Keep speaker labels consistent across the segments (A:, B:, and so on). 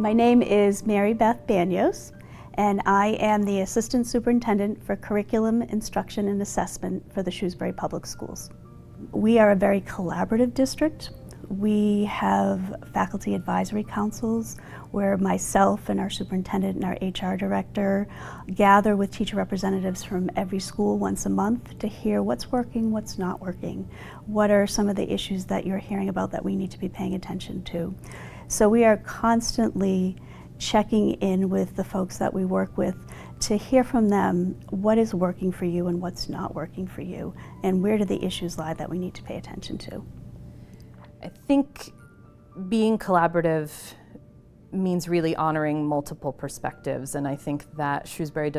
A: My name is Mary Beth Banyos, and I am the Assistant Superintendent for Curriculum, Instruction, and Assessment for the Shrewsbury Public Schools. We are a very collaborative district. We have faculty advisory councils where myself and our superintendent and our HR director gather with teacher representatives from every school once a month to hear what's working, what's not working, what are some of the issues that you're hearing about that we need to be paying attention to. So we are constantly checking in with the folks that we work with to hear from them what is working for you and what's not working for you, and where do the issues lie that we need to pay attention to.
B: I think being collaborative means really honoring multiple perspectives, and I think that Shrewsbury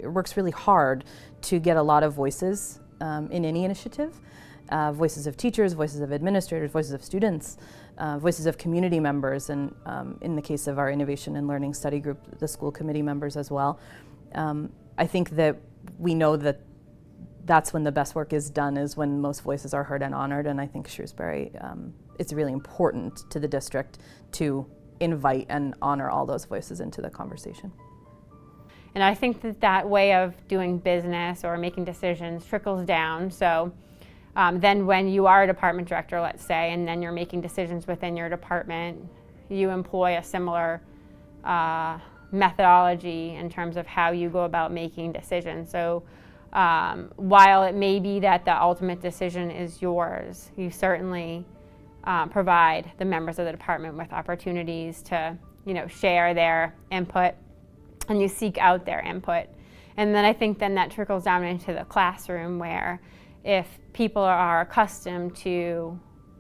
B: works really hard to get a lot of voices in any initiative. Voices of teachers, voices of administrators, voices of students, voices of community members, and in the case of our Innovation and Learning Study Group, the school committee members as well. I think that we know that that's when the best work is done, is when most voices are heard and honored, and I think Shrewsbury, it's really important to the district to invite and honor all those voices into the conversation.
C: And I think that way of doing business or making decisions trickles down. So then when you are a department director, let's say, and then you're making decisions within your department, you employ a similar methodology in terms of how you go about making decisions. So while it may be that the ultimate decision is yours, you certainly provide the members of the department with opportunities to, share their input, and you seek out their input. And then I think then that trickles down into the classroom, where if people are accustomed to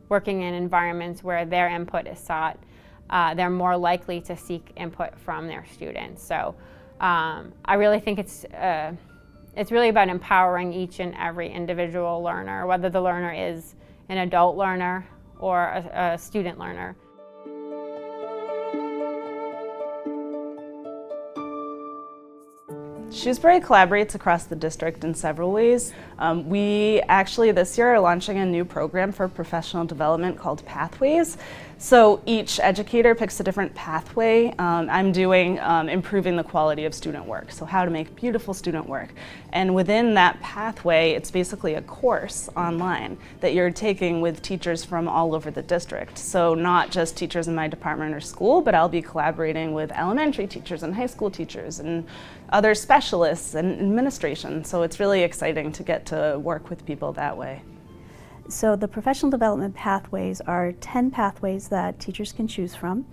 C: working in environments where their input is sought, they're more likely to seek input from their students. So I really think it's really about empowering each and every individual learner, whether the learner is an adult learner or a student learner.
D: Shrewsbury collaborates across the district in several ways. We actually this year are launching a new program for professional development called Pathways. So each educator picks a different pathway. I'm doing improving the quality of student work, so how to make beautiful student work. And within that pathway, it's basically a course online that you're taking with teachers from all over the district. So not just teachers in my department or school, but I'll be collaborating with elementary teachers and high school teachers and other specialists and administration. So it's really exciting to get to work with people that way.
A: So the professional development pathways are 10 pathways that teachers can choose from,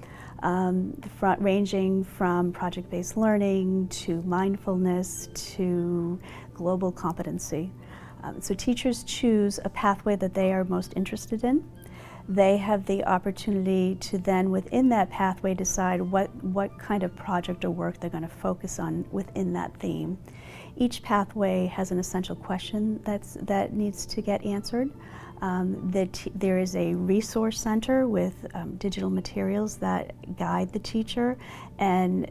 A: ranging from project-based learning to mindfulness to global competency. So teachers choose a pathway that they are most interested in. They have the opportunity to then, within that pathway, decide what kind of project or work they're going to focus on within that theme. Each pathway has an essential question that needs to get answered. There is a resource center with digital materials that guide the teacher and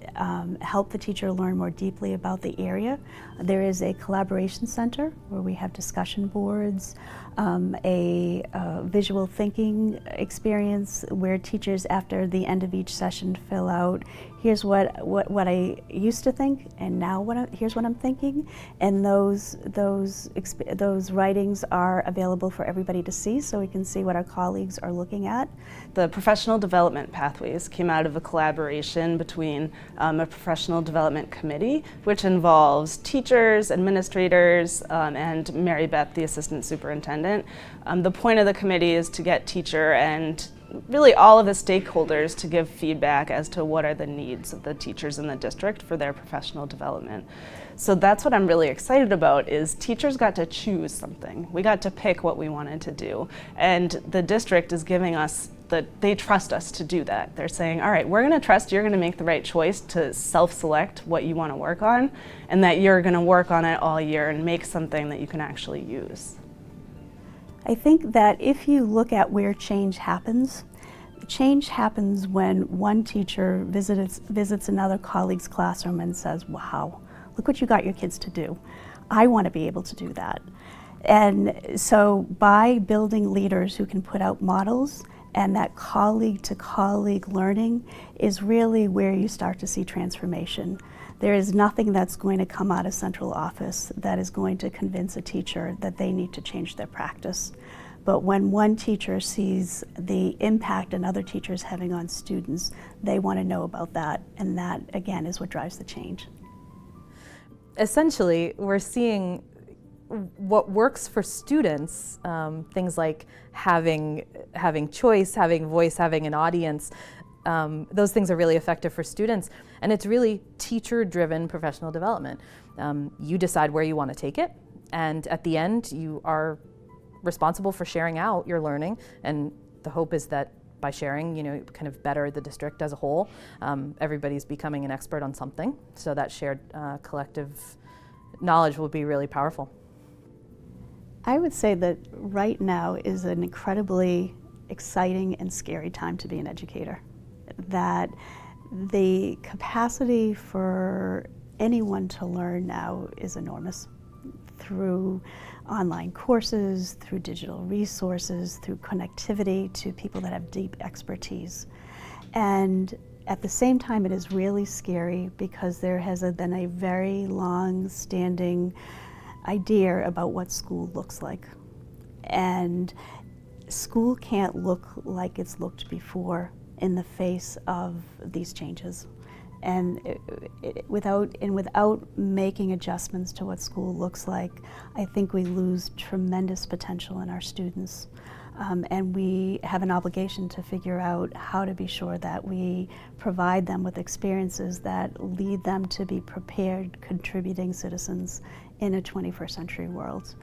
A: help the teacher learn more deeply about the area. There is a collaboration center where we have discussion boards, a visual thinking experience where teachers, after the end of each session, fill out, here's what I used to think, and now here's what I'm thinking. And those writings are available for everybody to see, so we can see what our colleagues are looking at.
D: The professional development pathways came out of a collaboration between a professional development committee, which involves teachers, administrators, and Mary Beth, the assistant superintendent. The point of the committee is to get teacher and really all of the stakeholders to give feedback as to what are the needs of the teachers in the district for their professional development. So that's what I'm really excited about, is teachers got to choose something. We got to pick what we wanted to do, and the district is giving us they trust us to do that. They're saying, all right, we're going to trust you're going to make the right choice to self-select what you want to work on, and that you're going to work on it all year and make something that you can actually use.
A: I think that if you look at where change happens when one teacher visits another colleague's classroom and says, wow, look what you got your kids to do. I want to be able to do that. And so by building leaders who can put out models And that colleague to colleague learning is really where you start to see transformation. There is nothing that's going to come out of central office that is going to convince a teacher that they need to change their practice. But when one teacher sees the impact another teacher is having on students, they want to know about that, and that, again, is what drives the change.
B: Essentially, we're seeing what works for students, things like having choice, having voice, having an audience. Those things are really effective for students, and it's really teacher-driven professional development. You decide where you want to take it, and at the end, you are responsible for sharing out your learning, and the hope is that by sharing, kind of better the district as a whole. Everybody's becoming an expert on something, so that shared collective knowledge will be really powerful.
A: I would say that right now is an incredibly exciting and scary time to be an educator. That the capacity for anyone to learn now is enormous, through online courses, through digital resources, through connectivity to people that have deep expertise. And at the same time, it is really scary because there has been a very long-standing idea about what school looks like. And school can't look like it's looked before in the face of these changes. And without making adjustments to what school looks like, I think we lose tremendous potential in our students. And we have an obligation to figure out how to be sure that we provide them with experiences that lead them to be prepared, contributing citizens in a 21st century world.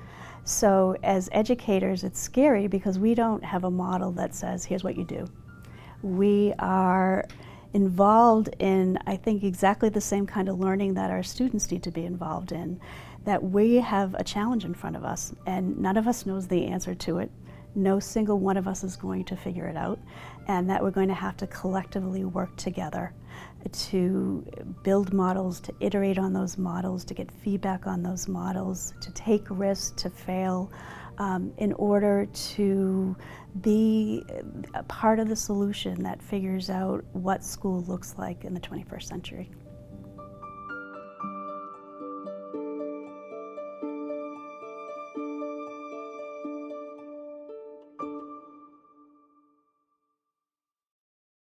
A: So as educators, it's scary because we don't have a model that says, here's what you do. We are involved in, I think, exactly the same kind of learning that our students need to be involved in, that we have a challenge in front of us, and none of us knows the answer to it. No single one of us is going to figure it out, and that we're going to have to collectively work together to build models, to iterate on those models, to get feedback on those models, to take risks, to fail, in order to be a part of the solution that figures out what school looks like in the 21st century.